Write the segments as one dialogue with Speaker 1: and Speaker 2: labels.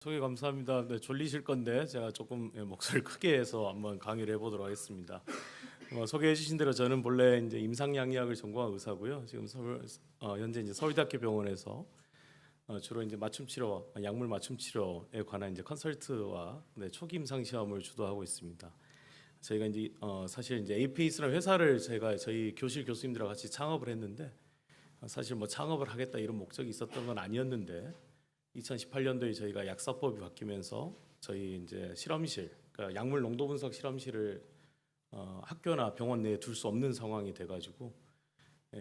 Speaker 1: 소개 감사합니다. 네, 졸리실 건데 제가 조금 목소리를 크게 해서 한번 강의를 해보도록 하겠습니다. 소개해 주신 대로 저는 본래 이제 임상양의학을 전공한 의사고요. 지금 현재 이제 서울대학교 병원에서 주로 이제 맞춤 치료, 약물 맞춤 치료에 관한 이제 컨설트와 초기 임상 시험을 주도하고 있습니다. 저희가 이제 사실 이제 에이페이스라는 회사를 제가 저희 교실 교수님들과 같이 창업을 했는데 사실 뭐 창업을 하겠다 이런 목적이 있었던 건 아니었는데 2018년도에 저희가 약사법이 바뀌면서 저희 이제 실험실, 그러니까 약물 농도 분석 실험실을 학교나 병원 내에 둘 수 없는 상황이 돼가지고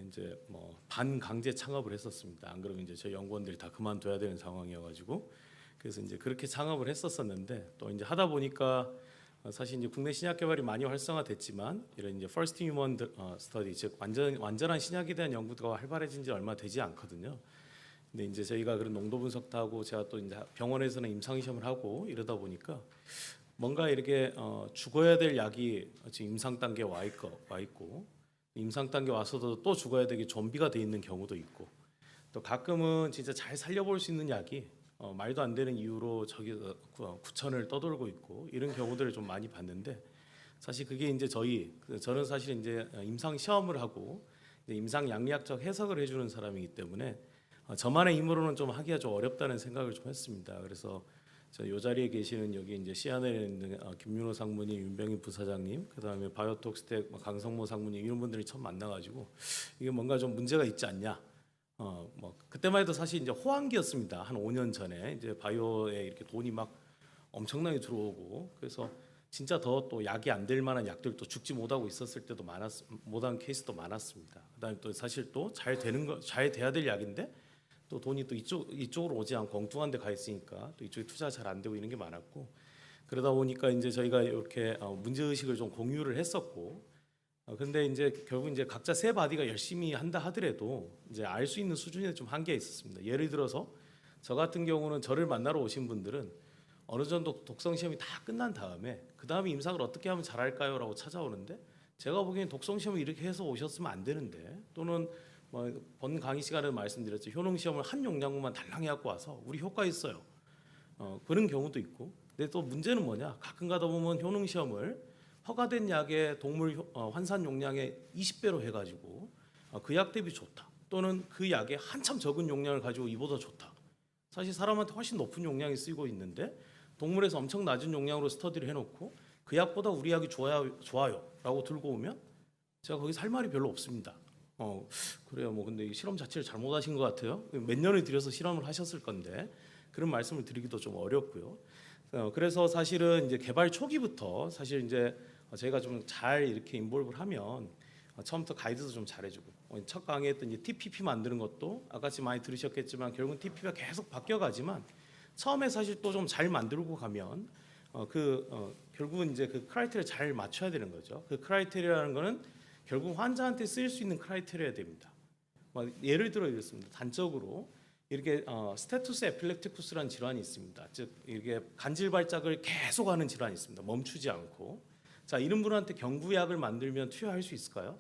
Speaker 1: 이제 뭐 반강제 창업을 했었습니다. 안 그러면 이제 저희 연구원들이 다 그만둬야 되는 상황이어가지고 그래서 이제 그렇게 창업을 했었었는데 또 이제 하다 보니까 사실 이제 국내 신약 개발이 많이 활성화됐지만 이런 이제 퍼스트 휴먼 스터디, 즉 완전한 신약에 대한 연구가 활발해진 지 얼마 되지 않거든요. 근데 이제 저희가 그런 농도 분석도 하고 제가 또 이제 병원에서는 임상 시험을 하고 이러다 보니까 뭔가 이렇게 죽어야 될 약이 지금 임상 단계에 와 있고 임상 단계 와서도 또 죽어야 되게 좀비가 돼 있는 경우도 있고 또 가끔은 진짜 잘 살려볼 수 있는 약이 말도 안 되는 이유로 저기 구천을 떠돌고 있고 이런 경우들을 좀 많이 봤는데 사실 그게 이제 저는 사실 이제 임상 시험을 하고 이제 임상 양리학적 해석을 해주는 사람이기 때문에 저만의 힘으로는 좀 하기가 좀 어렵다는 생각을 좀 했습니다. 그래서 이 자리에 계시는 여기 이제 시안에 있는 김윤호 상무님, 윤병희 부사장님, 그다음에 바이오톡스텍 강성모 상무님 이런 분들이 처음 만나가지고 이게 뭔가 좀 문제가 있지 않냐. 뭐 그때만 해도 사실 이제 호황기였습니다. 한 5년 전에 이제 바이오에 이렇게 돈이 막 엄청나게 들어오고 그래서 진짜 더 또 약이 안 될 만한 약들도 죽지 못하고 있었을 때도 못한 케이스도 많았습니다. 그다음에 또 사실 또 잘 돼야 될 약인데 또 돈이 또 이쪽으로 오지 않고 엉뚱한 데 가 있으니까 또 이쪽에 투자 잘 안 되고 이런 게 많았고 그러다 보니까 이제 저희가 이렇게 문제 의식을 좀 공유를 했었고 근데 이제 결국 이제 각자 세 바디가 열심히 한다 하더라도 이제 알 수 있는 수준에 좀 한계가 있었습니다. 예를 들어서 저 같은 경우는 저를 만나러 오신 분들은 어느 정도 독성 시험이 다 끝난 다음에 그 다음에 임상을 어떻게 하면 잘할까요? 라고 찾아오는데 제가 보기엔 독성 시험을 이렇게 해서 오셨으면 안 되는데 또는 본 강의 시간에 말씀드렸죠. 효능 시험을 한 용량만 달랑 해갖고 와서 우리 효과 있어요. 그런 경우도 있고. 근데 또 문제는 뭐냐? 가끔 가다 보면 효능 시험을 허가된 약의 동물 환산 용량의 20배로 해가지고 그 약 대비 좋다. 또는 그 약의 한참 적은 용량을 가지고 이보다 좋다. 사실 사람한테 훨씬 높은 용량이 쓰이고 있는데 동물에서 엄청 낮은 용량으로 스터디를 해놓고 그 약보다 우리 약이 좋아요라고 들고 오면 제가 거기서 할 말이 별로 없습니다. 그래요. 뭐 근데 이 실험 자체를 잘못하신 것 같아요. 몇 년을 들여서 실험을 하셨을 건데 그런 말씀을 드리기도 좀 어렵고요. 그래서 사실은 이제 개발 초기부터 사실 이제 저희가 좀 잘 이렇게 인볼브를 하면 처음부터 가이드도 좀 잘해주고 첫 강의했던 이제 TPP 만드는 것도 아까지 많이 들으셨겠지만 결국은 TPP가 계속 바뀌어가지만 처음에 사실 또 좀 잘 만들고 가면 결국은 이제 그 크라이테리아 잘 맞춰야 되는 거죠. 그 크라이테리아라는 거는 결국 환자한테 쓰일 수 있는 크라이테리아야 됩니다. 예를 들어 이렇습니다. 단적으로 이렇게 스테투스 에필lep티쿠스라는 질환이 있습니다. 즉 이게 간질 발작을 계속하는 질환이 있습니다. 멈추지 않고. 자, 이런 분한테 경구약을 만들면 투여할 수 있을까요?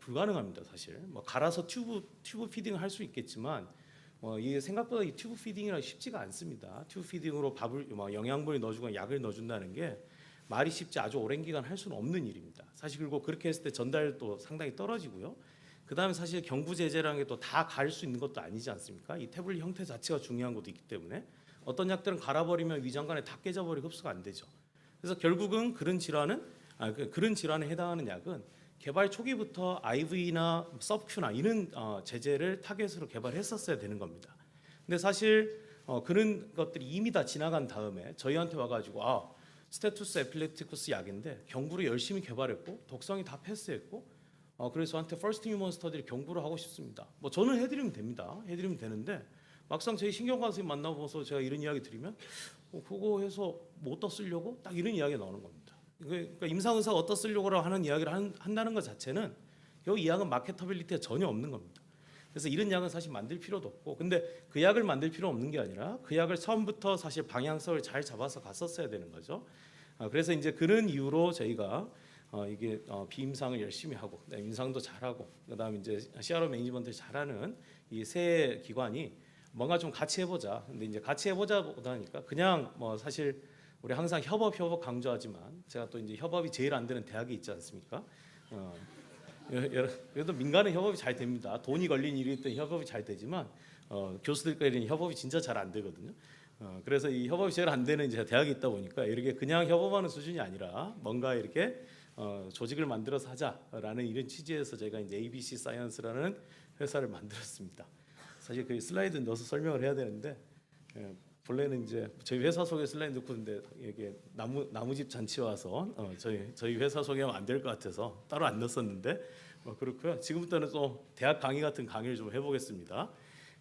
Speaker 1: 불가능합니다, 사실. 갈아서 튜브 피딩을 할 수 있겠지만 이게 생각보다 이 튜브 피딩이라 쉽지가 않습니다. 튜브 피딩으로 영양분을 넣어주거나 약을 넣어준다는 게 말이 쉽지 아주 오랜 기간 할 수는 없는 일입니다. 사실 그리고 그렇게 했을 때 전달도 상당히 떨어지고요. 그 다음에 사실 경구 제제라는 게 또 다 갈 수 있는 것도 아니지 않습니까? 이 태블릿 형태 자체가 중요한 것도 있기 때문에 어떤 약들은 갈아버리면 위장관에 다 깨져버리고 흡수가 안 되죠. 그래서 결국은 그런 질환에 해당하는 약은 개발 초기부터 IV나 서브큐나 이런 제제를 타겟으로 개발했었어야 되는 겁니다. 근데 사실 그런 것들이 이미 다 지나간 다음에 저희한테 와가지고 스테투스 에필lep티쿠스 약인데 경구를 열심히 개발했고 독성이 다 패스했고 그래서 저한테 퍼스트 휴먼 스터디를 경구를 하고 싶습니다. 저는 해드리면 됩니다. 해드리면 되는데 막상 저희 신경과 선생님 만나보면서 제가 이런 이야기 드리면 그거 해서 뭐 어디다 쓰려고? 딱 이런 이야기가 나오는 겁니다. 그러니까 임상의사가 어디다 쓰려고 하는 이야기를 한다는 것 자체는 결국 이 약은 마케터빌리티가 전혀 없는 겁니다. 그래서 이런 약은 사실 만들 필요도 없고 근데 그 약을 만들 필요 없는 게 아니라 그 약을 처음부터 사실 방향성을 잘 잡아서 갔었어야 되는 거죠. 그래서 이제 그런 이유로 저희가 이게 비임상을 열심히 하고 임상도 잘하고 그다음에 이제 CRO 매니지먼트를 잘하는 이 세 기관이 뭔가 좀 같이 해보자. 근데 이제 같이 해보자 보다니까 그냥 뭐 사실 우리 항상 협업 강조하지만 제가 또 이제 협업이 제일 안 되는 대학이 있지 않습니까? 그래도 민간은 협업이 잘 됩니다. 돈이 걸린 일이 있든 협업이 잘 되지만 교수들끼리는 협업이 진짜 잘 안 되거든요. 그래서 이 협업이 제일 안 되는 이제 대학이 있다 보니까 이렇게 그냥 협업하는 수준이 아니라 뭔가 이렇게 조직을 만들어서 하자라는 이런 취지에서 제가 이제 ABC 사이언스라는 회사를 만들었습니다. 사실 그 슬라이드 넣어서 설명을 해야 되는데 본래는 이제 저희 회사 소개 슬라이드 넣고 있는데 이게 나무집 잔치 와서 저희 회사 소개하면 안 될 것 같아서 따로 안 넣었었는데 그렇고요. 지금부터는 또 대학 강의 같은 강의를 좀 해보겠습니다.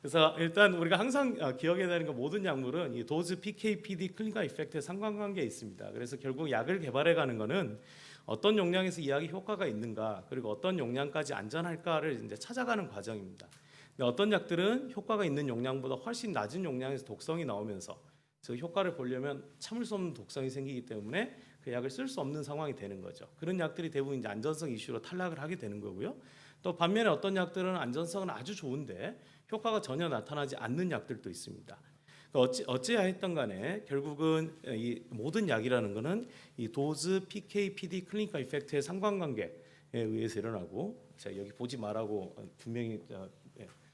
Speaker 1: 그래서 일단 우리가 항상 기억해야 되는 건 모든 약물은 이 도즈, PK, PD, 클리니컬 이펙트의 상관관계에 있습니다. 그래서 결국 약을 개발해가는 거는 어떤 용량에서 이 약이 효과가 있는가 그리고 어떤 용량까지 안전할까를 이제 찾아가는 과정입니다. 근데 어떤 약들은 효과가 있는 용량보다 훨씬 낮은 용량에서 독성이 나오면서 그 효과를 보려면 참을 수 없는 독성이 생기기 때문에 그 약을 쓸 수 없는 상황이 되는 거죠. 그런 약들이 대부분 이제 안전성 이슈로 탈락을 하게 되는 거고요. 또 반면에 어떤 약들은 안전성은 아주 좋은데 효과가 전혀 나타나지 않는 약들도 있습니다. 어찌하였던 간에 결국은 이 모든 약이라는 것은 이 도즈, PK, PD, 클리니컬 이펙트의 상관관계에 의해서 일어나고 제가 여기 보지 말라고 분명히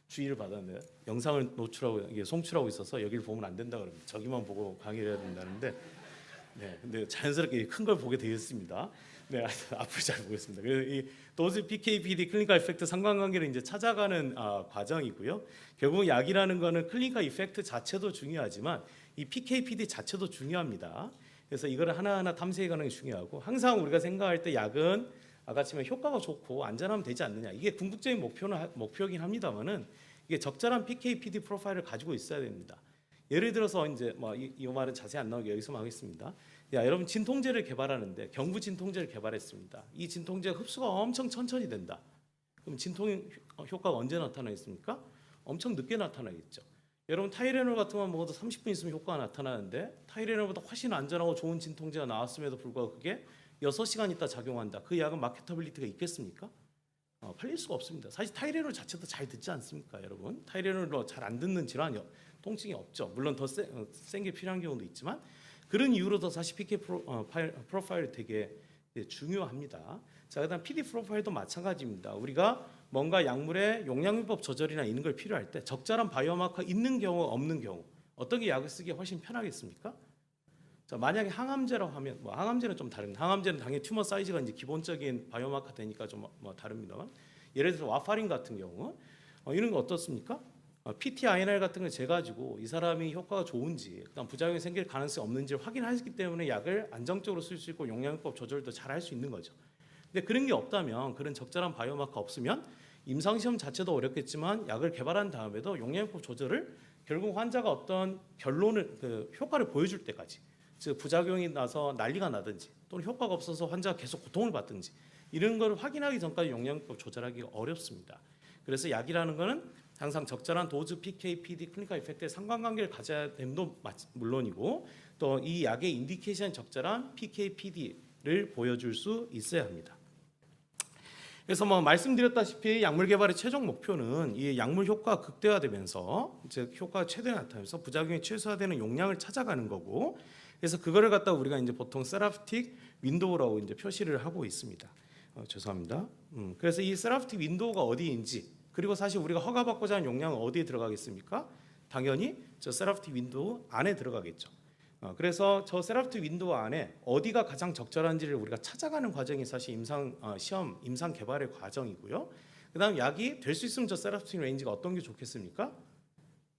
Speaker 1: 주의를 받았는데 영상을 노출하고 이게 송출하고 있어서 여기를 보면 안 된다 그럽니다. 저기만 보고 강의를 해야 된다는데 근데 자연스럽게 큰 걸 보게 되었습니다. 앞으로 잘 보겠습니다. 그래서 이 도즈, PK, PD, 클리니컬 이펙트 상관관계를 이제 찾아가는 과정이고요. 결국 약이라는 거는 클리니컬 이펙트 자체도 중요하지만 이 PK, PD 자체도 중요합니다. 그래서 이거를 하나하나 탐색하는 게 중요하고 항상 우리가 생각할 때 약은 아까 효과가 좋고 안전하면 되지 않느냐 이게 궁극적인 목표긴 합니다만은 이게 적절한 PK, PD 프로파일을 가지고 있어야 됩니다. 예를 들어서 이제 이 말은 자세히 안 나오게 여기서만 하겠습니다. 여러분 진통제를 개발하는데 경부 진통제를 개발했습니다. 이 진통제가 흡수가 엄청 천천히 된다. 그럼 진통 효과가 언제 나타나겠습니까? 엄청 늦게 나타나겠죠. 여러분 타이레놀 같은 거 먹어도 30분 있으면 효과가 나타나는데 타이레놀보다 훨씬 안전하고 좋은 진통제가 나왔음에도 불구하고 그게 6시간 있다 작용한다. 그 약은 마케터빌리티가 있겠습니까? 팔릴 수가 없습니다. 사실 타이레놀 자체도 잘 듣지 않습니까, 여러분? 타이레놀로 잘 안 듣는 질환이 통증이 없죠. 물론 더 센 게 필요한 경우도 있지만 그런 이유로도 사실 PK 프로파일이 되게 중요합니다. 자, 그다음 PD 프로파일도 마찬가지입니다. 우리가 뭔가 약물의 용량요법 조절이나 이런 걸 필요할 때 적절한 바이오마커 있는 경우 없는 경우 어떤 게 약을 쓰기 훨씬 편하겠습니까? 자, 만약에 항암제라고 하면 항암제는 좀 다릅니다. 항암제는 당연히 튜머 사이즈가 이제 기본적인 바이오마커 되니까 좀 다릅니다만 예를 들어서 와파린 같은 경우 이런 거 어떻습니까? PTINR 같은 걸 재가지고 이 사람이 효과가 좋은지 그다음 부작용이 생길 가능성이 없는지를 확인했기 때문에 약을 안정적으로 쓸 수 있고 용량요법 조절도 잘 할 수 있는 거죠. 근데 그런 게 없다면 그런 적절한 바이오마커 없으면 임상시험 자체도 어렵겠지만 약을 개발한 다음에도 용량요법 조절을 결국 환자가 어떤 결론을 효과를 보여줄 때까지 즉 부작용이 나서 난리가 나든지 또는 효과가 없어서 환자가 계속 고통을 받든지 이런 걸 확인하기 전까지 용량요법 조절하기가 어렵습니다. 그래서 약이라는 거는 항상 적절한 도즈, PK, PD, 클리니컬 이펙트의 상관관계를 가져야 됨도 물론이고 또 이 약의 인디케이션 적절한 PK, PD를 보여줄 수 있어야 합니다. 그래서 말씀드렸다시피 약물 개발의 최종 목표는 이 약물 효과가 극대화되면서 즉 효과가 최대 나타나면서 부작용이 최소화되는 용량을 찾아가는 거고 그래서 그거를 갖다 우리가 이제 보통 세라피틱 윈도우라고 이제 표시를 하고 있습니다. 죄송합니다. 그래서 이 세라피틱 윈도우가 어디인지 그리고 사실 우리가 허가받고자 하는 용량은 어디에 들어가겠습니까? 당연히 저 세라피틱 윈도우 안에 들어가겠죠. 그래서 저 세라피틱 윈도우 안에 어디가 가장 적절한지를 우리가 찾아가는 과정이 사실 임상 개발의 과정이고요. 그다음 약이 될 수 있으면 저 세라피틱 레인지가 어떤 게 좋겠습니까?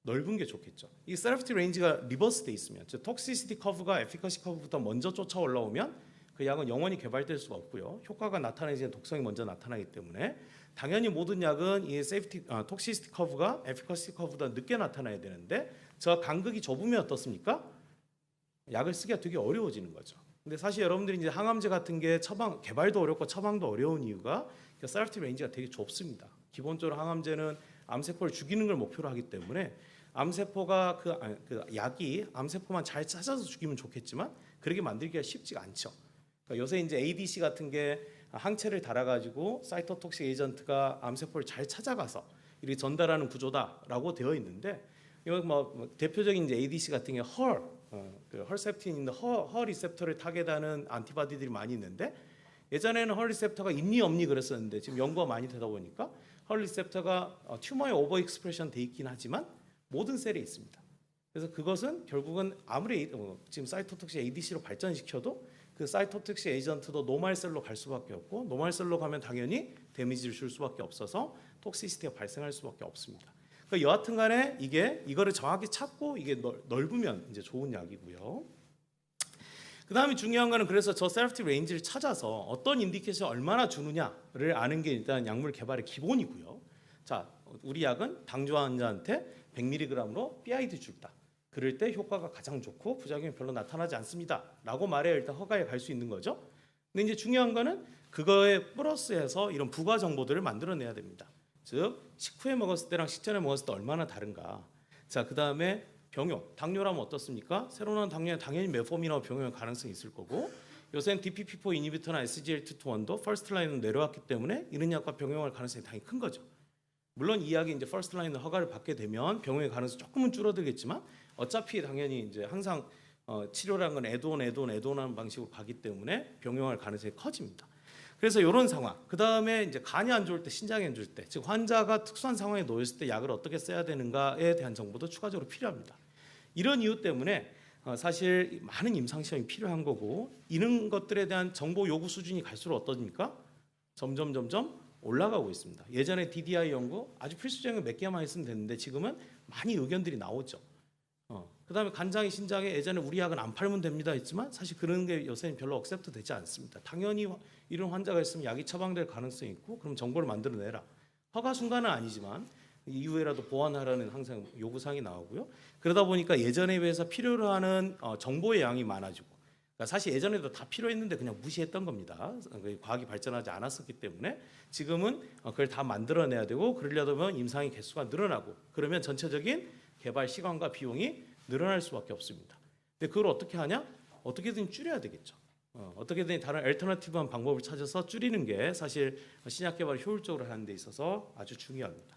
Speaker 1: 넓은 게 좋겠죠. 이 세라피틱 레인지가 리버스 돼 있으면 즉 톡시시티 커브가 에피커시 커브부터 먼저 쫓아 올라오면 그 약은 영원히 개발될 수가 없고요. 효과가 나타나기 독성이 먼저 나타나기 때문에 당연히 모든 약은 이 톡시시티 커브가 에피커시 커브보다 늦게 나타나야 되는데 저 간극이 좁으면 어떻습니까? 약을 쓰기가 되게 어려워지는 거죠. 근데 사실 여러분들이 이제 항암제 같은 게 개발도 어렵고 처방도 어려운 이유가 세라피틱 레인지가 되게 좁습니다. 기본적으로 항암제는 암세포를 죽이는 걸 목표로 하기 때문에 암세포가 그 약이 암세포만 잘 찾아서 죽이면 좋겠지만 그렇게 만들기가 쉽지가 않죠. 그러니까 요새 이제 ADC 같은 게 항체를 달아가지고 사이토톡식 에이전트가 암세포를 잘 찾아가서 이렇게 전달하는 구조다라고 되어 있는데 이거 뭐 대표적인 이제 ADC 같은 게 그 헐셉틴 있는 허 리셉터를 타겟하는 안티바디들이 많이 있는데 예전에는 헐 리셉터가 있니 없니 그랬었는데 지금 연구가 많이 되다 보니까 헐 리셉터가 튜머에 오버 익스프레션 돼 있긴 하지만 모든 셀에 있습니다. 그래서 그것은 결국은 아무리 지금 사이토톡식 ADC로 발전시켜도 그 사이토톡식 에이전트도 노멀셀로 갈 수밖에 없고 노멀셀로 가면 당연히 데미지를 줄 수밖에 없어서 톡시시티가 발생할 수밖에 없습니다. 그러니까 여하튼 간에 이거를 정확히 찾고 이게 넓으면 이제 좋은 약이고요. 그다음에 중요한 거는 그래서 저 세라피틱 레인지를 찾아서 어떤 인디케이션 얼마나 주느냐를 아는 게 일단 약물 개발의 기본이고요. 자, 우리 약은 당뇨 환자한테 100mg으로 BID 줄다. 그럴 때 효과가 가장 좋고 부작용이 별로 나타나지 않습니다라고 말해야 일단 허가에 갈 수 있는 거죠. 근데 이제 중요한 거는 그거에 플러스해서 이런 부가 정보들을 만들어내야 됩니다. 즉 식후에 먹었을 때랑 식전에 먹었을 때 얼마나 다른가. 자, 그다음에 병용, 당뇨라면 어떻습니까? 새로 나온 당뇨는 당연히 메포민하고 병용의 가능성이 있을 거고 요새는 DPP4 이니비터나 SGLT2도 퍼스트 라인으로 내려왔기 때문에 이런 약과 병용할 가능성이 당연히 큰 거죠. 물론 이 약이 이제 퍼스트 라인으로 허가를 받게 되면 병용의 가능성이 조금은 줄어들겠지만 어차피 당연히 이제 항상 치료라는 건 애도하는 방식으로 가기 때문에 병용할 가능성이 커집니다. 그래서 이런 상황, 그 다음에 이제 간이 안 좋을 때, 신장이 안 좋을 때, 즉 환자가 특수한 상황에 놓였을 때 약을 어떻게 써야 되는가에 대한 정보도 추가적으로 필요합니다. 이런 이유 때문에 사실 많은 임상 시험이 필요한 거고 이런 것들에 대한 정보 요구 수준이 갈수록 어떠십니까? 점점 올라가고 있습니다. 예전에 DDI 연구 아주 필수적인 몇 개만 했으면 됐는데 지금은 많이 의견들이 나오죠. 그다음에 간장에 신장에 예전에 우리 약은 안 팔면 됩니다 했지만 사실 그런 게 요새는 별로 억셉트 되지 않습니다. 당연히 이런 환자가 있으면 약이 처방될 가능성이 있고 그럼 정보를 만들어내라. 허가 순간은 아니지만 이후에라도 보완하라는 항상 요구사항이 나오고요. 그러다 보니까 예전에 비해서 필요로 하는 정보의 양이 많아지고 그러니까 사실 예전에도 다 필요했는데 그냥 무시했던 겁니다. 과학이 발전하지 않았었기 때문에 지금은 그걸 다 만들어내야 되고 그러려면 임상의 개수가 늘어나고 그러면 전체적인 개발 시간과 비용이 늘어날 수밖에 없습니다. 근데 그걸 어떻게 하냐? 어떻게든 줄여야 되겠죠. 어떻게든 다른 얼터너티브한 방법을 찾아서 줄이는 게 사실 신약 개발을 효율적으로 하는 데 있어서 아주 중요합니다.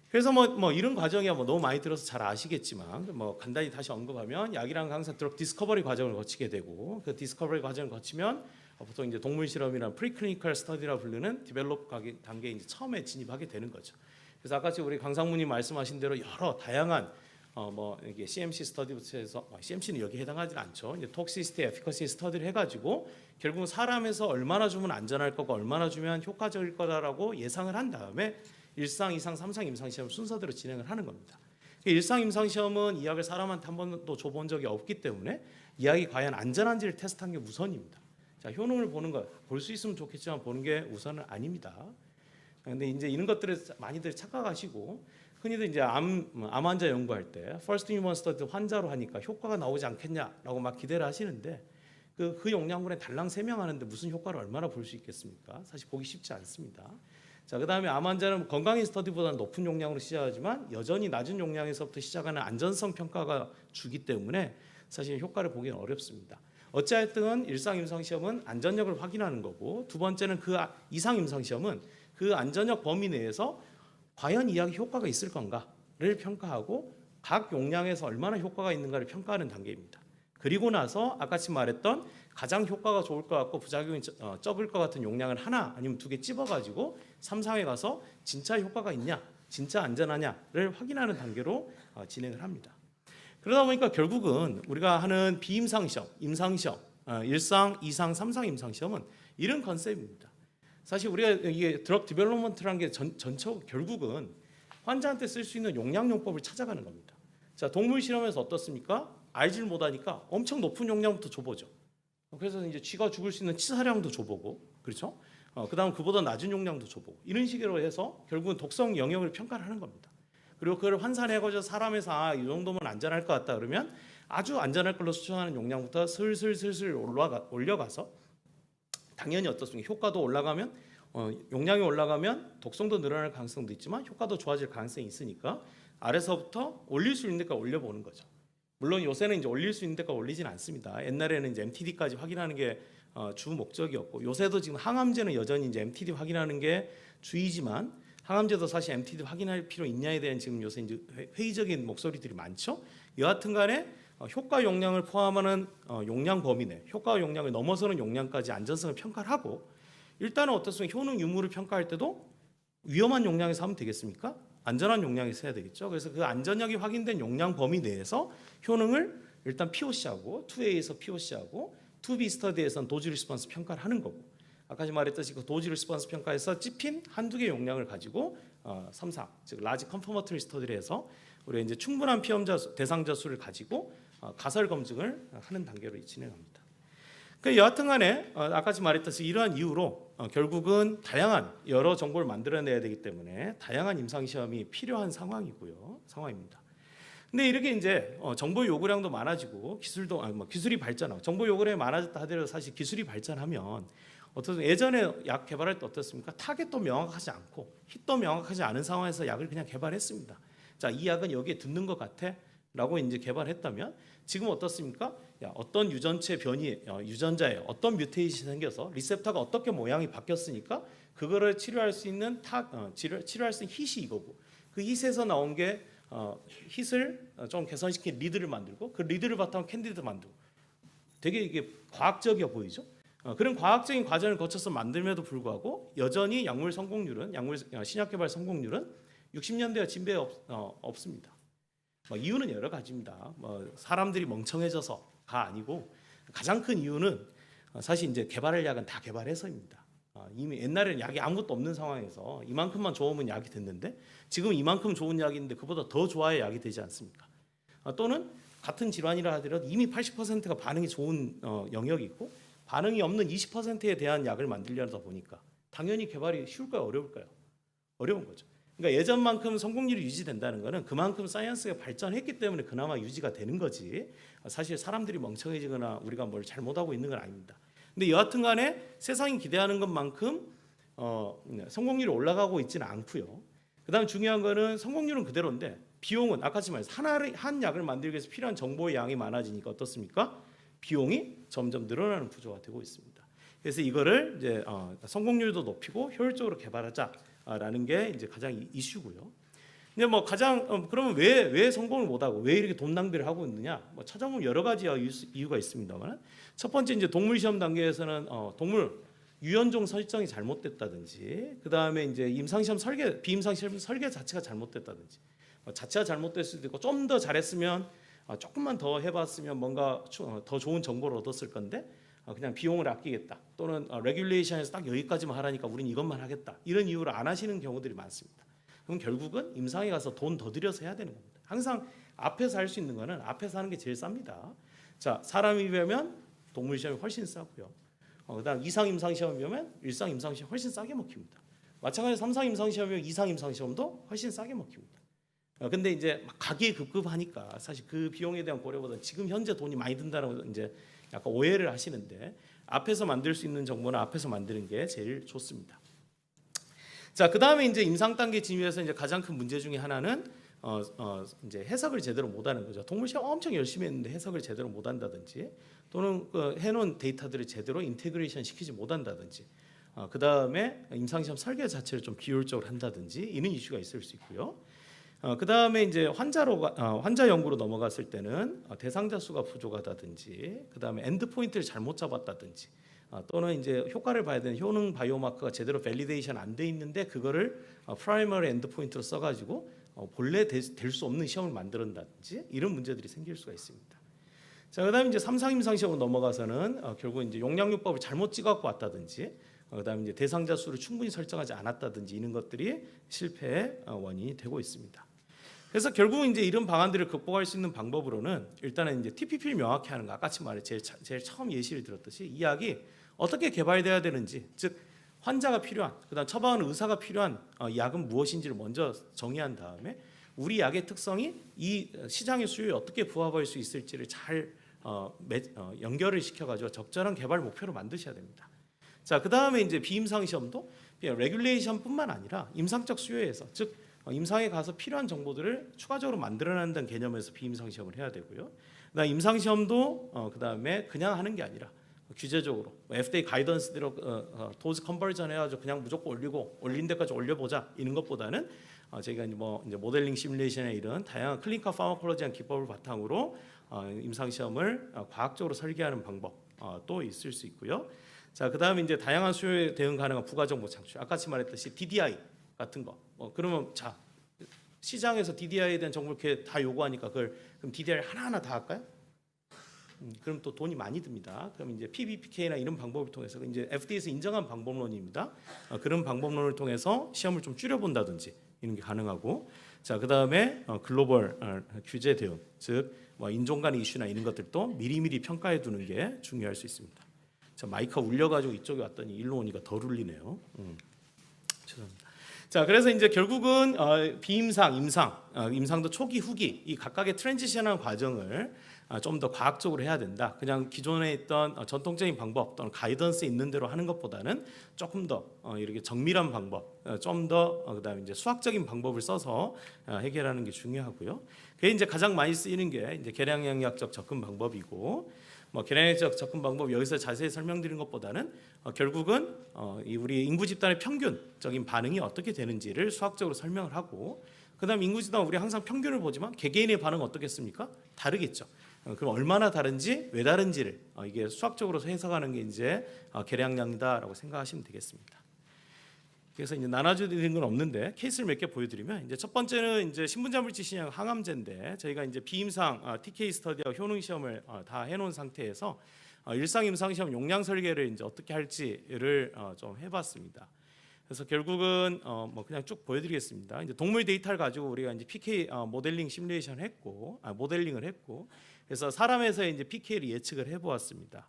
Speaker 1: 그래서 뭐 이런 과정이야 뭐 너무 많이 들어서 잘 아시겠지만 뭐 간단히 다시 언급하면 약이랑 항상 드럭 디스커버리 과정을 거치게 되고 그 디스커버리 과정을 거치면 보통 이제 동물 실험이나 프리클리니컬 스터디라 부르는 디벨롭 단계에 이제 처음에 진입하게 되는 거죠. 그래서 아까 우리 강상무님 말씀하신 대로 여러 다양한 뭐 이게 CMC 스터디부터 해서 CMC는 여기 해당하지 않죠. 이제 톡시시티, 에피커시 스터디를 해가지고 결국은 사람에서 얼마나 주면 안전할 거고 얼마나 주면 효과적일 거다라고 예상을 한 다음에 1상, 2상, 3상 임상시험 순서대로 진행을 하는 겁니다. 1상 임상시험은 이 약을 사람한테 한 번도 줘본 적이 없기 때문에 이 약이 과연 안전한지를 테스트한 게 우선입니다. 자, 효능을 보는 거 볼 수 있으면 좋겠지만 보는 게 우선은 아닙니다. 근데 이제 이런 것들을 많이들 착각하시고 흔히들 이제 암 환자 연구할 때 퍼스트 휴먼 스터디 환자로 하니까 효과가 나오지 않겠냐라고 막 기대를 하시는데 그 용량군에 달랑 3명 하는데 무슨 효과를 얼마나 볼 수 있겠습니까? 사실 보기 쉽지 않습니다. 자, 그다음에 암 환자는 건강인 스터디보다는 높은 용량으로 시작하지만 여전히 낮은 용량에서부터 시작하는 안전성 평가가 주기 때문에 사실 효과를 보기는 어렵습니다. 어찌하였든 1상 임상시험은 안전력을 확인하는 거고 두 번째는 그 2상 임상시험은 그 안전력 범위 내에서 과연 이 약이 효과가 있을 건가를 평가하고 각 용량에서 얼마나 효과가 있는가를 평가하는 단계입니다. 그리고 나서 아까처럼 말했던 가장 효과가 좋을 것 같고 부작용이 적을 것 같은 용량을 하나 아니면 2개 찝어가지고 3상에 가서 진짜 효과가 있냐, 진짜 안전하냐를 확인하는 단계로 진행을 합니다. 그러다 보니까 결국은 우리가 하는 비임상시험, 임상시험, 1상, 2상, 3상 임상시험은 이런 컨셉입니다. 사실 우리가 이게 드럭 디벨롭먼트라는 게 전체 결국은 환자한테 쓸 수 있는 용량용법을 찾아가는 겁니다. 자, 동물 실험에서 어떻습니까? 알지를 못하니까 엄청 높은 용량부터 줘보죠. 그래서 이제 쥐가 죽을 수 있는 치사량도 줘보고, 그렇죠? 그다음 그보다 낮은 용량도 줘보고 이런 식으로 해서 결국은 독성 영역을 평가를 하는 겁니다. 그리고 그걸 환산해가지고 사람에서 이 정도면 안전할 것 같다 그러면 아주 안전할 걸로 추천하는 용량부터 슬슬 올려가서 당연히 어떻습니까? 효과도 올라가면 용량이 올라가면 독성도 늘어날 가능성도 있지만 효과도 좋아질 가능성이 있으니까 아래서부터 올릴 수 있는 데까지 올려보는 거죠. 물론 요새는 이제 올릴 수 있는 데까지 올리진 않습니다. 옛날에는 이제 MTD까지 확인하는 게 주 목적이었고 요새도 지금 항암제는 여전히 이제 MTD 확인하는 게 주이지만 항암제도 사실 MTD 확인할 필요 있냐에 대한 지금 요새 이제 회의적인 목소리들이 많죠. 여하튼간에 효과 용량을 포함하는 용량 범위 내 효과 용량을 넘어서는 용량까지 안전성을 평가를 하고 일단은 어떻습니까? 효능 유무를 평가할 때도 위험한 용량에서 하면 되겠습니까? 안전한 용량에서 해야 되겠죠. 그래서 그 안전력이 확인된 용량 범위 내에서 효능을 일단 POC하고 2A에서 POC하고 2B 스터디에서는 도즈 리스폰스 평가를 하는 거고 아까 말했듯이 그 도즈 리스폰스 평가에서 찝힌 한두 개 용량을 가지고 3상 즉 라지 컨퍼머터리 스터디를 해서 우리 이제 충분한 피험자 대상자 수를 가지고 가설 검증을 하는 단계로 진행합니다. 그 여하튼간에 아까 말했듯이 이러한 이유로 결국은 다양한 여러 정보를 만들어내야 되기 때문에 다양한 임상 시험이 필요한 상황입니다. 근데 이렇게 이제 정보 요구량도 많아지고 기술이 발전하고 정보 요구량이 많아졌다 하더라도 사실 기술이 발전하면 예전에 약 개발할 때 어떻습니까? 타겟도 명확하지 않고 hit도 명확하지 않은 상황에서 약을 그냥 개발했습니다. 자, 이 약은 여기에 듣는 것 같아라고 이제 개발했다면 지금 어떻습니까? 어떤 유전체 변이, 유전자에 어떤 뮤테이션이 생겨서 리셉터가 어떻게 모양이 바뀌었으니까 그거를 치료할 수 있는 치료할 수 있는 hit이 이거고 그 hit에서 나온 게 hit을 좀 개선시킨 리드를 만들고 그 리드를 바탕으로 캔디드 만들고 되게 이게 과학적이어 보이죠? 그런 과학적인 과정을 거쳐서 만들면에도 불구하고 여전히 약물 성공률은 신약 개발 성공률은 60년대와 진배 없습니다. 이유는 여러 가지입니다. 사람들이 멍청해져서가 아니고 가장 큰 이유는 사실 이제 개발할 약은 다 개발해서입니다. 이미 옛날에는 약이 아무것도 없는 상황에서 이만큼만 좋으면 약이 됐는데 지금 이만큼 좋은 약이 있는데 그보다 더 좋아야 약이 되지 않습니까? 또는 같은 질환이라 하더라도 이미 80%가 반응이 좋은 영역이 있고 반응이 없는 20%에 대한 약을 만들려다 보니까 당연히 개발이 쉬울까요? 어려울까요? 어려운 거죠. 그러니까 예전만큼 성공률이 유지된다는 것은 그만큼 사이언스가 발전했기 때문에 그나마 유지가 되는 거지 사실 사람들이 멍청해지거나 우리가 뭘 잘못하고 있는 건 아닙니다. 근데 여하튼 간에 세상이 기대하는 것만큼 성공률이 올라가고 있지는 않고요. 그다음 중요한 거는 성공률은 그대로인데 비용은 아까 말했듯이 한 약을 만들기 위해서 필요한 정보의 양이 많아지니까 어떻습니까? 비용이 점점 늘어나는 구조가 되고 있습니다. 그래서 이거를 이제 성공률도 높이고 효율적으로 개발하자라는 게 이제 가장 이슈고요. 근데 가장 그러면 왜 성공을 못하고 왜 이렇게 돈 낭비를 하고 있느냐? 찾아보면 여러 가지 이유가 있습니다만 첫 번째 이제 동물 시험 단계에서는 동물 유연종 설정이 잘못됐다든지 그 다음에 이제 임상 시험 비임상 시험 설계 자체가 잘못됐다든지 자체가 잘못될 수도 있고 좀 더 잘했으면 조금만 더 해봤으면 뭔가 더 좋은 정보를 얻었을 건데 그냥 비용을 아끼겠다 또는 레귤레이션에서 딱 여기까지만 하라니까 우린 이것만 하겠다 이런 이유로 안 하시는 경우들이 많습니다. 그럼 결국은 임상에 가서 돈 더 들여서 해야 되는 겁니다. 항상 앞에서 할 수 있는 거는 앞에서 하는 게 제일 쌉니다. 자, 사람이 배우면 동물 시험이 훨씬 싸고요. 그다음 2상 임상 시험이 배우면 1상 임상 시험 훨씬 싸게 먹힙니다. 마찬가지로 3상 임상 시험이면 2상 임상 시험도 훨씬 싸게 먹힙니다. 근데 이제 가계급급하니까 사실 그 비용에 대한 고려보다 지금 현재 돈이 많이 든다라고 이제 약간 오해를 하시는데 앞에서 만들 수 있는 정보는 앞에서 만드는 게 제일 좋습니다. 자, 그다음에 이제 임상 단계 진입해서 이제 가장 큰 문제 중에 하나는 이제 해석을 제대로 못하는 거죠. 동물 시험 엄청 열심히 했는데 해석을 제대로 못한다든지 또는 해놓은 데이터들을 제대로 인테그레이션 시키지 못한다든지 그다음에 임상 시험 설계 자체를 좀 비효율적으로 한다든지 이런 이슈가 있을 수 있고요. 그 다음에 이제 환자 연구로 넘어갔을 때는 대상자 수가 부족하다든지, 그 다음에 엔드 포인트를 잘못 잡았다든지, 또는 이제 효과를 봐야 되는 효능 바이오마커가 제대로 밸리데이션 안 돼 있는데 그거를 프라이머리 엔드 포인트로 써가지고 본래 될 수 없는 시험을 만든다든지 이런 문제들이 생길 수가 있습니다. 자, 그다음에 이제 3상 임상 시험으로 넘어가서는 결국 이제 용량요법을 잘못 찍어갖고 왔다든지, 그다음에 이제 대상자 수를 충분히 설정하지 않았다든지 이런 것들이 실패의 원인이 되고 있습니다. 그래서 결국은 이제 이런 방안들을 극복할 수 있는 방법으로는 일단은 이제 TPP를 명확히 하는 거, 아까 말에 제일 처음 예시를 들었듯이 이 약이 어떻게 개발돼야 되는지, 즉 환자가 필요한, 그다음 처방하는 의사가 필요한 약은 무엇인지를 먼저 정의한 다음에 우리 약의 특성이 이 시장의 수요에 어떻게 부합할 수 있을지를 잘 연결을 시켜가지고 적절한 개발 목표를 만드셔야 됩니다. 자, 그 다음에 이제 비임상 시험도 레귤레이션뿐만 아니라 임상적 수요에서, 즉 임상에 가서 필요한 정보들을 추가적으로 만들어낸다는 개념에서 비임상 시험을 해야 되고요. 그다음 임상 시험도 그다음에 그냥 하는 게 아니라 규제적으로 FDA 가이던스대로 도즈 컨버전 해가지고 그냥 무조건 올린 데까지 올려보자 이런 것보다는 저희가 이제 모델링 시뮬레이션의 이런 다양한 클리니컬 파마콜로지한 기법을 바탕으로 임상 시험을 과학적으로 설계하는 방법도 있을 수 있고요. 자, 그다음에 이제 다양한 수요에 대응 가능한 부가 정보 창출. 아까 말했듯이 DDI 같은 거. 그러면 자 시장에서 DDI에 대한 정보를 이렇게 다 요구하니까 그럼 DDI 하나하나 다 할까요? 그럼 또 돈이 많이 듭니다. 그럼 이제 PBPK나 이런 방법을 통해서 이제 FDA에서 인정한 방법론입니다. 그런 방법론을 통해서 시험을 좀 줄여본다든지 이런 게 가능하고, 자 그다음에 글로벌 규제 대응, 즉 인종 간의 이슈나 이런 것들도 미리미리 평가해 두는 게 중요할 수 있습니다. 자 마이크가 울려가지고 이쪽에 왔더니 일로 오니까 덜 울리네요. 죄송합니다. 자 그래서 이제 결국은 비임상, 임상도 초기, 후기 이 각각의 트랜지션한 과정을 좀 더 과학적으로 해야 된다. 그냥 기존에 있던 전통적인 방법 또는 가이던스 있는 대로 하는 것보다는 조금 더 이렇게 정밀한 방법, 좀 더 그다음에 이제 수학적인 방법을 써서 해결하는 게 중요하고요. 그게 이제 가장 많이 쓰이는 게 이제 계량양리학적 접근 방법이고, 계량학적 접근 방법 여기서 자세히 설명드린 것보다는 결국은 우리 인구 집단의 평균적인 반응이 어떻게 되는지를 수학적으로 설명을 하고, 그다음 인구 집단 우리 항상 평균을 보지만 개개인의 반응 어떻겠습니까? 다르겠죠. 그럼 얼마나 다른지, 왜 다른지를 이게 수학적으로 해석하는 게 이제 계량량이다라고 생각하시면 되겠습니다. 그래서 이제 나눠드리는 건 없는데 케이스를 몇 개 보여드리면, 이제 첫 번째는 이제 신분자물질 신약 항암제인데 저희가 이제 비임상 TK 스터디와 효능 시험을 다 해놓은 상태에서 일상 임상 시험 용량 설계를 이제 어떻게 할지를 좀 해봤습니다. 그래서 결국은 그냥 쭉 보여드리겠습니다. 이제 동물 데이터를 가지고 우리가 이제 PK 모델링 시뮬레이션 했고, 모델링을 했고, 그래서 사람에서의 이제 PK를 예측을 해보았습니다.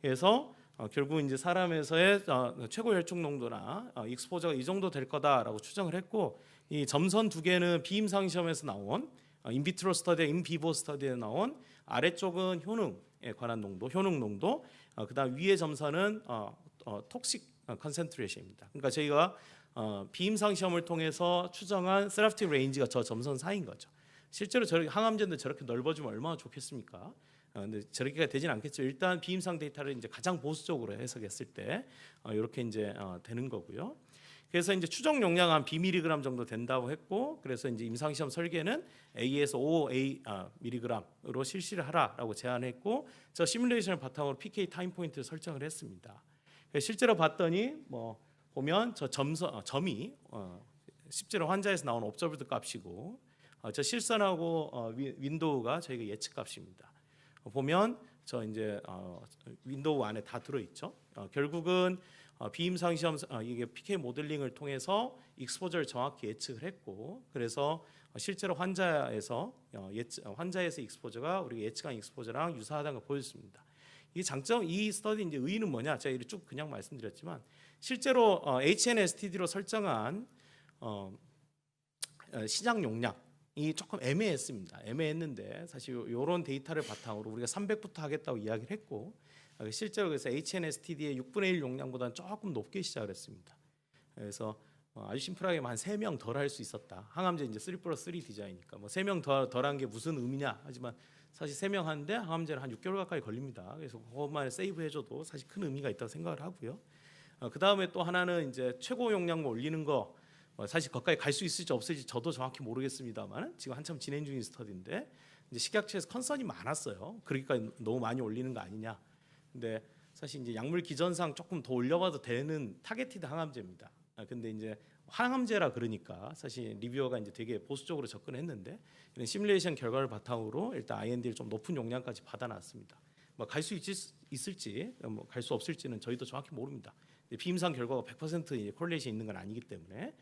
Speaker 1: 그래서 결국 이제 사람에서의 최고 혈중 농도나 익스포저가 이 정도 될 거다라고 추정을 했고, 이 점선 두 개는 비임상 시험에서 나온 인비트로 스터디와 인비보 스터디에 나온 아래쪽은 효능에 관한 농도, 효능 농도, 그다음 위의 점선은 톡식 컨센트레이션입니다. 그러니까 저희가 비임상 시험을 통해서 추정한 세라피틱 레인지가 저 점선 사이인 거죠. 실제로 저렇게 항암제인데 저렇게 넓어지면 얼마나 좋겠습니까? 근데 저렇게가 되진 않겠죠. 일단 비임상 데이터를 이제 가장 보수적으로 해석했을 때 이렇게 이제 되는 거고요. 그래서 이제 추정 용량 한 bmg 정도 된다고 했고, 그래서 이제 임상 시험 설계는 A에서 5A mg으로 실시를 하라라고 제안했고, 저 시뮬레이션을 바탕으로 PK 타임 포인트를 설정을 했습니다. 실제로 봤더니 보면 저 점이 실제로 환자에서 나온 옵저버드 값이고, 저 실선하고 윈도우가 저희가 예측 값입니다. 보면 저 이제 윈도우 안에 다 들어 있죠. 결국은 비임상 시험 이게 PK 모델링을 통해서 익스포저를 정확히 예측을 했고, 그래서 실제로 환자에서 익스포저가 우리가 예측한 익스포저랑 유사하다는 걸 보였습니다. 이 장점, 이 스터디 이제 의의는 뭐냐? 제가 이렇게 쭉 그냥 말씀드렸지만 실제로 HNSTD로 설정한 시장 용량이 조금 애매했습니다. 애매했는데 사실 이런 데이터를 바탕으로 우리가 300부터 하겠다고 이야기를 했고, 실제로 그래서 HNSTD의 6분의 1 용량보다는 조금 높게 시작을 했습니다. 그래서 아주 심플하게 한 3명 덜 할 수 있었다. 항암제 이제 3+3 디자인이니까 3명 덜한 게 무슨 의미냐 하지만 사실 3명 하는데 항암제는 한 6개월 가까이 걸립니다. 그래서 그것만 세이브 해줘도 사실 큰 의미가 있다고 생각을 하고요. 그 다음에 또 하나는 이제 최고 용량 올리는 거, 사실 거기까지 갈 수 있을지 없을지 저도 정확히 모르겠습니다만 지금 한참 진행 중인 스터디인데 이제 식약처에서 컨선이 많았어요. 그러니까 너무 많이 올리는 거 아니냐. 근데 사실 이제 약물 기전상 조금 더 올려봐도 되는 타겟티드 항암제입니다. 근데 이제 항암제라 그러니까 사실 리뷰어가 이제 되게 보수적으로 접근했는데, 이런 시뮬레이션 결과를 바탕으로 일단 IND를 좀 높은 용량까지 받아놨습니다. 갈 수 있을지 갈 수 없을지는 저희도 정확히 모릅니다. 비임상 결과가 100% 콜레이션 있는 건 아니기 때문에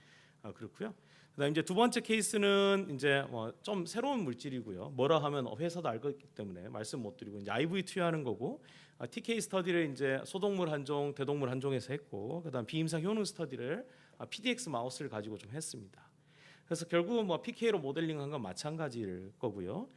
Speaker 1: 그렇고요. 그다음 이제 두 번째 케이스는 이제 좀 새로운 물질이고요. 뭐라 하면 회사도 알고 있기 때문에 말씀 못 드리고 이제 IV 투여하는 거고, TK 스터디를 이제 소동물 한 종, 대동물 한 종에서 했고, 그다음 비임상 효능 스터디를 PDX 마우스를 가지고 좀 했습니다. 그래서 결국은 PK로 모델링한 건 마찬가지일 거고요.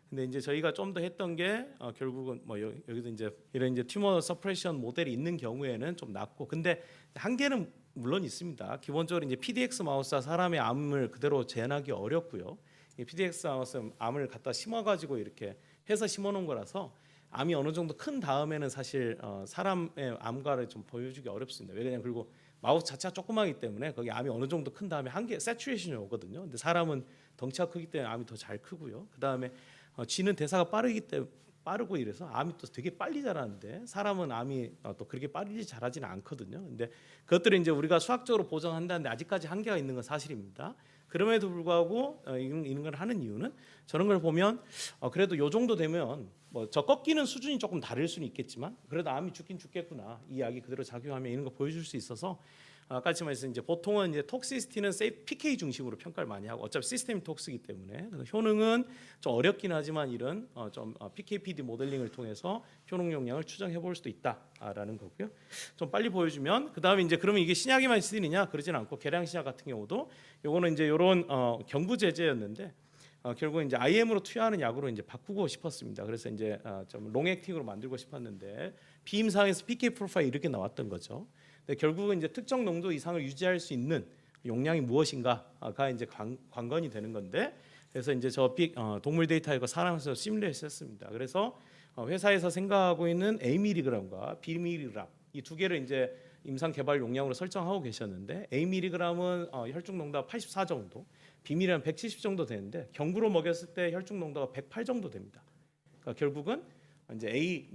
Speaker 1: 근데 이제 저희가 좀 더 했던 게 결국은 여기도 이제 이런 이제 튜머 서프레션 모델이 있는 경우에는 좀 낫고, 근데 한계는 물론 있습니다. 기본적으로 이제 PDX 마우스와 사람의 암을 그대로 재현하기 어렵고요. 이 PDX 마우스 암을 갖다 심어가지고 이렇게 해서 심어놓은 거라서 암이 어느 정도 큰 다음에는 사실 사람의 암과를 좀 보여주기 어렵습니다. 왜냐면 그리고 마우스 자체가 조그마하기 때문에 거기 암이 어느 정도 큰 다음에 한계 세츄레이션이 오거든요. 근데 사람은 덩치가 크기 때문에 암이 더 잘 크고요. 그 다음에 쥐는 대사가 빠르고 이래서 암이 또 되게 빨리 자라는데 사람은 암이 또 그렇게 빨리 자라지는 않거든요. 근데 그것들을 이제 우리가 수학적으로 보정한다는데 아직까지 한계가 있는 건 사실입니다. 그럼에도 불구하고 이런 걸 하는 이유는 저런 걸 보면 그래도 요 정도 되면 뭐 저 꺾이는 수준이 조금 다를 수는 있겠지만 그래도 암이 죽긴 죽겠구나 이 약이 그대로 작용하면 이런 거 보여줄 수 있어서 아까 말씀드린 이제 보통은 이제 톡시시티는 PK 중심으로 평가를 많이 하고 어차피 시스템 톡스이기 때문에 그래서 효능은 좀 어렵긴 하지만 이런 좀 PK/PD 모델링을 통해서 효능 용량을 추정해 볼 수도 있다라는 거고요. 좀 빨리 보여주면 그 다음에 이제 그러면 이게 신약에만 쓰이느냐 그러진 않고 계량 신약 같은 경우도 요거는 이제 이런 경부 제제였는데 결국 이제 IM으로 투여하는 약으로 이제 바꾸고 싶었습니다. 그래서 이제 좀 롱액팅으로 만들고 싶었는데 비임상에서 PK 프로파일 이렇게 나왔던 거죠. 근데 결국은 이제 특정 농도 이상을 유지할 수 있는 용량이 무엇인가가 이제 관건이 되는 건데 그래서 이제 저 동물 데이터 이거 사람에서 시뮬레이션 했습니다. 그래서 회사에서 생각하고 있는 Amg과 Bmg 이 두 개를 이제 임상 개발 용량으로 설정하고 계셨는데 Amg은 혈중 농도가 84 정도, Bmg는 170 정도 되는데 경구로 먹였을 때 혈중 농도가 108 정도 됩니다. 그러니까 결국은 이제 A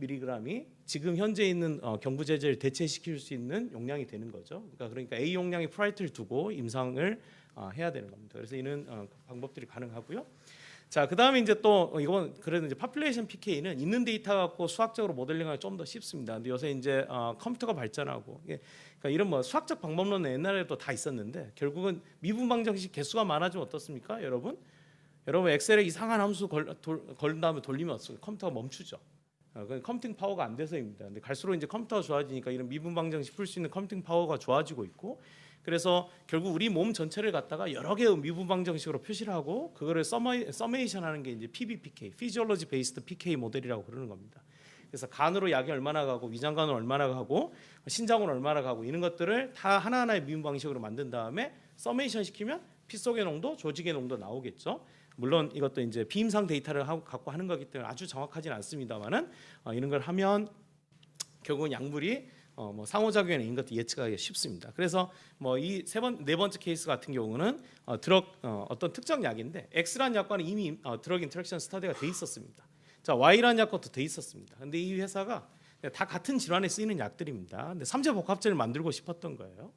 Speaker 1: 지금 현재 있는 경부 제제를 대체시킬 수 있는 용량이 되는 거죠. 그러니까 A 용량의 프라이트를 두고 임상을 해야 되는 겁니다. 그래서 이런 방법들이 가능하고요. 자, 그다음에 이제 또 이건 그래도 이제 파퓰레이션 PK는 있는 데이터 갖고 수학적으로 모델링하기 좀 더 쉽습니다. 근데 요새 이제 컴퓨터가 발전하고 그러니까 이런 뭐 수학적 방법론은 옛날에도 다 있었는데 결국은 미분 방정식 개수가 많아지면 어떻습니까, 여러분? 여러분 엑셀에 이상한 함수 걸 다음에 돌리면 컴퓨터가 멈추죠. 그건 컴퓨팅 파워가 안 돼서입니다. 근데 갈수록 이제 컴퓨터가 좋아지니까 이런 미분 방정식 풀 수 있는 컴퓨팅 파워가 좋아지고 있고, 그래서 결국 우리 몸 전체를 갖다가 여러 개의 미분 방정식으로 표시를 하고 그거를 서메이션하는 게 이제 PBPK, 피지올로지 베이스드 PK 모델이라고 그러는 겁니다. 그래서 간으로 약이 얼마나 가고 위장간으로 얼마나 가고 신장으로 얼마나 가고 이런 것들을 다 하나하나의 미분 방식으로 만든 다음에 서메이션 시키면 피 속의 농도, 조직의 농도 나오겠죠. 물론 이것도 이제 비임상 데이터를 갖고 하는 거기 때문에 아주 정확하지는 않습니다만은 이런 걸 하면 결국은 약물이 뭐 상호작용이나 이런 것도 예측하기 쉽습니다. 그래서 뭐 이 네 번째 케이스 같은 경우는 어떤 특정 약인데 X라는 약과는 이미 드럭 인터랙션 스터디가 돼 있었습니다. 자, Y라는 약과도 돼 있었습니다. 근데 이 회사가 다 같은 질환에 쓰이는 약들입니다. 근데 3제 복합제를 만들고 싶었던 거예요.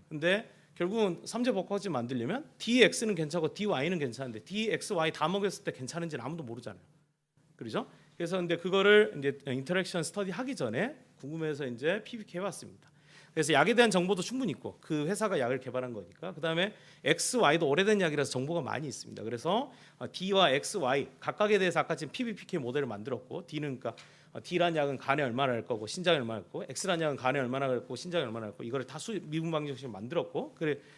Speaker 1: 근데 결국은 3제 복합제 만들려면 DX는 괜찮고 DY는 괜찮은데 DXY 다 먹였을 때 괜찮은지는 아무도 모르잖아요. 그렇죠? 그래서 근데 그거를 이제 인터랙션 스터디 하기 전에 궁금해서 이제 PBK 해봤습니다. 그래서 약에 대한 정보도 충분히 있고 그 회사가 약을 개발한 거니까 그다음에 XY도 오래된 약이라서 정보가 많이 있습니다. 그래서 D와 XY 각각에 대해서 아까 지금 PBPK 모델을 만들었고 D는 그러니까 D라는 약은 간에 얼마나 할 거고 신장에 얼마나 할 거고 X라는 약은 간에 얼마나 할 거고 신장에 얼마나 할 거고 이거를 다 미분 방정식으로 만들었고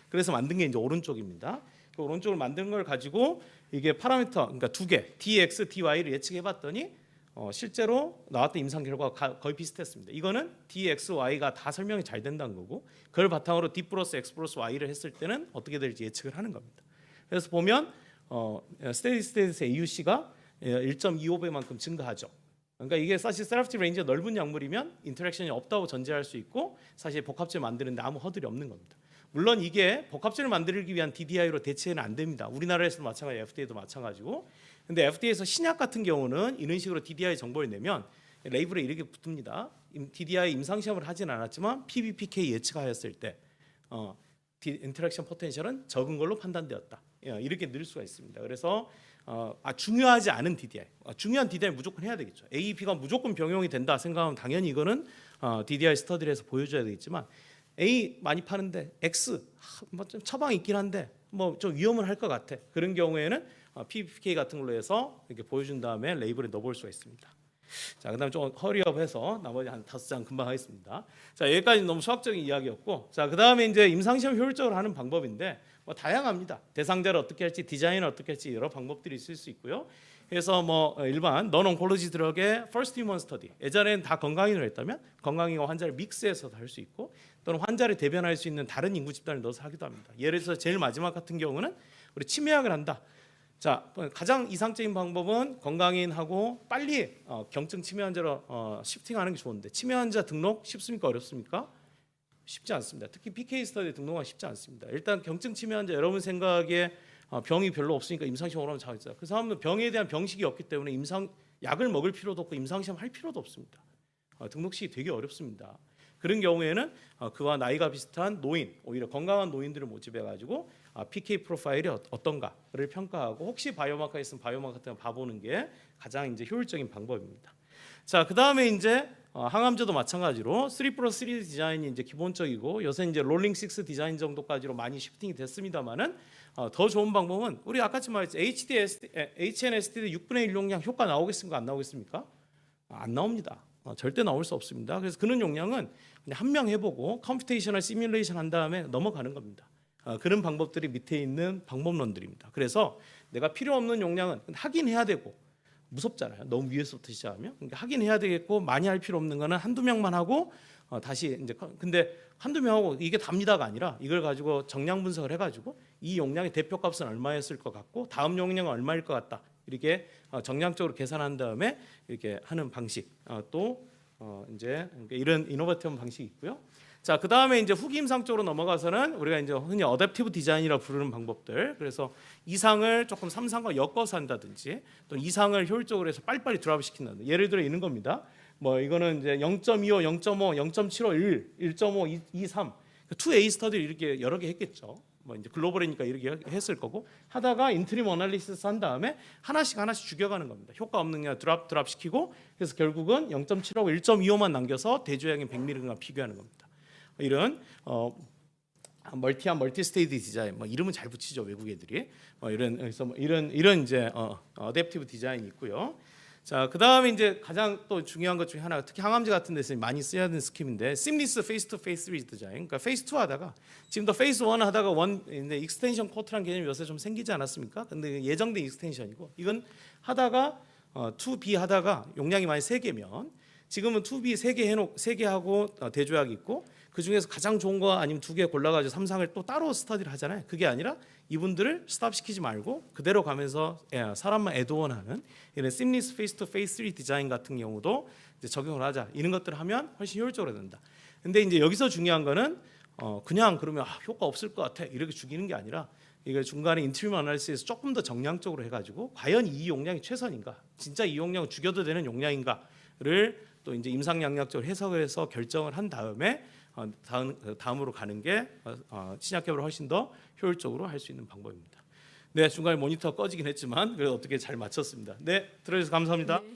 Speaker 1: 그래서 만든 게 이제 오른쪽입니다. 그 오른쪽을 만든 걸 가지고 이게 파라미터 그러니까 두 개 DX, DY를 예측해 봤더니 실제로 나왔던 임상 결과가 거의 비슷했습니다. 이거는 DXY가 다 설명이 잘 된다는 거고 그걸 바탕으로 D 플러스 X 플러스 Y를 했을 때는 어떻게 될지 예측을 하는 겁니다. 그래서 보면 스테디 스테이트에서 AUC가 1.25배만큼 증가하죠. 그러니까 이게 사실 세라피틱 레인지가 넓은 약물이면 인터랙션이 없다고 전제할 수 있고 사실 복합제 만드는데 아무 허들이 없는 겁니다. 물론 이게 복합제를 만들기 위한 DDI로 대체는 안 됩니다. 우리나라에서도 마찬가지, FDA도 마찬가지고. 근데 FDA에서 신약 같은 경우는 이런 식으로 DDI 정보를 내면 레이블에 이렇게 붙습니다. DDI 임상 시험을 하진 않았지만 PBPK 예측하였을 때 인터랙션 포텐셜은 적은 걸로 판단되었다. 이렇게 넣을 수가 있습니다. 그래서 중요하지 않은 DDI, 중요한 DDI 무조건 해야 되겠죠. AEP가 무조건 병용이 된다 생각하면 당연히 이거는 DDI 스터디를 해서 보여줘야 되겠지만 A 많이 파는데 X 뭐 좀 처방이 있긴 한데 뭐 좀 위험은 할 것 같아. 그런 경우에는 PBPK 같은 걸로 해서 이렇게 보여준 다음에 레이블에 넣어볼 수가 있습니다. 자, 그다음 좀 허리업해서 나머지 한 5장 금방 하겠습니다. 자, 여기까지 너무 수학적인 이야기였고, 자, 그다음에 이제 임상시험 효율적으로 하는 방법인데 뭐 다양합니다. 대상자를 어떻게 할지, 디자인을 어떻게 할지 여러 방법들이 있을 수 있고요. 그래서 뭐 일반 non-oncology drug의 first human study, 예전에는 다 건강인으로 했다면 건강인과 환자를 믹스해서 할 수 있고, 또는 환자를 대변할 수 있는 다른 인구 집단을 넣어서 하기도 합니다. 예를 들어서 제일 마지막 같은 경우는 우리 치매약을 한다. 자, 가장 이상적인 방법은 건강인하고 빨리 경증 치매 환자로 시프팅하는 게 좋은데 치매 환자 등록 쉽습니까? 어렵습니까? 쉽지 않습니다. 특히 PK 스터디 등록은 쉽지 않습니다. 일단 경증 치매 환자 여러분 생각에 병이 별로 없으니까 임상시험 오라면 잘했어요. 그 사람은 병에 대한 병식이 없기 때문에 약을 먹을 필요도 없고 임상시험 할 필요도 없습니다. 등록식이 되게 어렵습니다. 그런 경우에는 그와 나이가 비슷한 노인, 오히려 건강한 노인들을 모집해 가지고 PK 프로파일이 어떤가를 평가하고 혹시 바이오마커가 있으면 바이오마커 같은 거 봐보는 게 가장 이제 효율적인 방법입니다. 자, 그다음에 이제 항암제도 마찬가지로 3+3 디자인이 이제 기본적이고 요새 이제 롤링 6 디자인 정도까지로 많이 시프팅이 됐습니다만은 더 좋은 방법은 우리 아까쯤 말했죠. HNSTD 6분의 1 용량 효과 나오겠습니까? 안 나오겠습니까? 안 나옵니다. 절대 나올 수 없습니다. 그래서 그런 용량은 그냥 한 명 해보고 컴퓨테이셔널 시뮬레이션 한 다음에 넘어가는 겁니다. 그런 방법들이 밑에 있는 방법론들입니다. 그래서 내가 필요 없는 용량은 하긴 해야 되고 무섭잖아요. 너무 위에서부터 시작하면 그러니까 하긴 해야 되겠고 많이 할 필요 없는 거는 한두 명만 하고 다시 이제 근데 한두 명하고 이게 답니다가 아니라 이걸 가지고 정량 분석을 해가지고 이 용량의 대표값은 얼마였을 것 같고 다음 용량은 얼마일 것 같다 이렇게 정량적으로 계산한 다음에 이렇게 하는 방식 또 이제 이런 이노베이티브 방식이 있고요. 자, 그 다음에 이제 후기 임상 쪽으로 넘어가서는 우리가 이제 흔히 어댑티브 디자인이라 부르는 방법들. 그래서 이상을 조금 3상과 엮어서 한다든지 또 이상을 효율적으로 해서 빨리빨리 드랍 시킨다든지. 예를 들어 있는 겁니다. 뭐 이거는 이제 0.25, 0.5, 0.75, 1, 1.5, 2, 3. 2A 스터디를 이렇게 여러 개 했겠죠. 뭐 이제 글로벌이니까 이렇게 했을 거고 하다가 인트림 어널리시스 한 다음에 하나씩 죽여가는 겁니다. 효과 없는 게 드랍 시키고 그래서 결국은 0.75, 1.25만 남겨서 대조량인 100mg과 비교하는 겁니다. 이런 멀티 스테이지 디자인, 뭐 이름은 잘 붙이죠 외국 애들이. 이런 이제 어댑티브 디자인이 있고요. 자, 그 다음에 이제 가장 또 중요한 것 중에 하나가 특히 항암제 같은 데서 많이 써야 되는 스킵인데 seamless phase 2, phase 3 디자인. 그러니까 phase 2 하다가 지금도 phase 1 하다가 익스텐션 코트라는 개념이 요새 좀 생기지 않았습니까? 근데 예정된 익스텐션이고 이건 하다가 2B 하다가 용량이 많이 3개면 지금은 2B 3개 하고 대조약이 있고 그 중에서 가장 좋은 거 아니면 2개 골라가지고 3상을 또 따로 스터디를 하잖아요. 그게 아니라 이분들을 스탑시키지 말고 그대로 가면서 사람만 애드온하는 이런 seamless phase 2, phase 3 디자인 같은 경우도 이제 적용을 하자. 이런 것들을 하면 훨씬 효율적으로 된다. 근데 이제 여기서 중요한 거는 그냥 그러면 효과 없을 것 같아 이렇게 죽이는 게 아니라 이걸 중간에 인트림 어널리시스에서 조금 더 정량적으로 해가지고 과연 이 용량이 최선인가, 진짜 이 용량을 죽여도 되는 용량인가를 또 이제 임상양약적으로 해석을 해서 결정을 한 다음에 다음으로 가는 게 신약 개발을 훨씬 더 효율적으로 할 수 있는 방법입니다. 네, 중간에 모니터 꺼지긴 했지만 그래도 어떻게 잘 맞췄습니다. 네, 들어주셔서 감사합니다.
Speaker 2: 네.